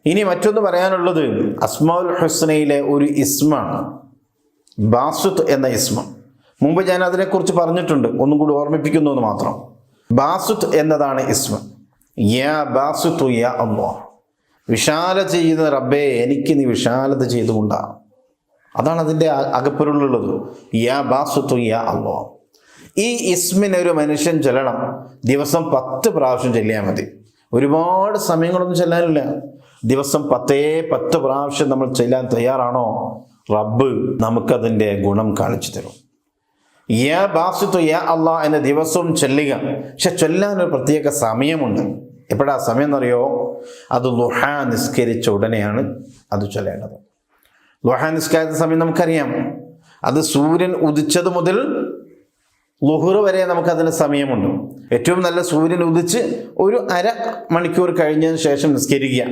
ഇനി മറ്റൊന്ന് പറയാനുള്ളത് അസ്മാഉൽ ഹുസ്നയിലെ ഒരു ഇസ്മാണ് ബാസുത്ത് എന്ന ഇസ്മ. മുമ്പ് ഞാൻ അതിനെക്കുറിച്ച് പറഞ്ഞിട്ടുണ്ട്, ഒന്നും കൂടി ഓർമ്മിപ്പിക്കുന്നു എന്ന് മാത്രം. ബാസുത്ത് എന്നതാണ് ഇസ്മ. യാ ബാസുത്തു യാ അല്ലാഹ്, വിശാല ചെയ്യുന്ന റബ്ബേ എനിക്ക് നീ വിശാലത ചെയ്തുകൊണ്ടാ. അതാണ് അതിൻ്റെ അകപ്പൊരുളുള്ളത്. യാ ബാസുത്തു യാ അല്ലാഹ്. ഈ ഇസ്മിനെ ഒരു മനുഷ്യൻ ചൊല്ലണം. ദിവസം 10 പ്രാവശ്യം ചൊല്ലിയാൽ മതി. ഒരുപാട് സമയങ്ങളൊന്നും ചെല്ലാനില്ല. ദിവസം 10 പ്രാവശ്യം നമ്മൾ ചെല്ലാൻ തയ്യാറാണോ, റബ്ബ് നമുക്കതിൻ്റെ ഗുണം കാണിച്ചു തരും. യാ ബാസിത്തു യാ അല്ലാഹ് എന്ന ദിവസവും ചൊല്ലുക. പക്ഷെ ചൊല്ലാനൊരു പ്രത്യേക സമയമുണ്ട്. എപ്പോഴാ സമയം എന്നറിയോ? അത് ളുഹാ നിസ്കരിച്ച ഉടനെയാണ് അത് ചൊല്ലേണ്ടത്. ളുഹാ നിസ്കാരത്തെ സമയം നമുക്കറിയാം. അത് സൂര്യൻ ഉദിച്ചത് മുതൽ ളുഹുർ വരെ നമുക്കതിന് സമയമുണ്ട്. ഏറ്റവും നല്ല സൂര്യൻ ഉദിച്ച് ഒരു 1/2 മണിക്കൂർ കഴിഞ്ഞതിന് ശേഷം നിസ്കരിക്കുക.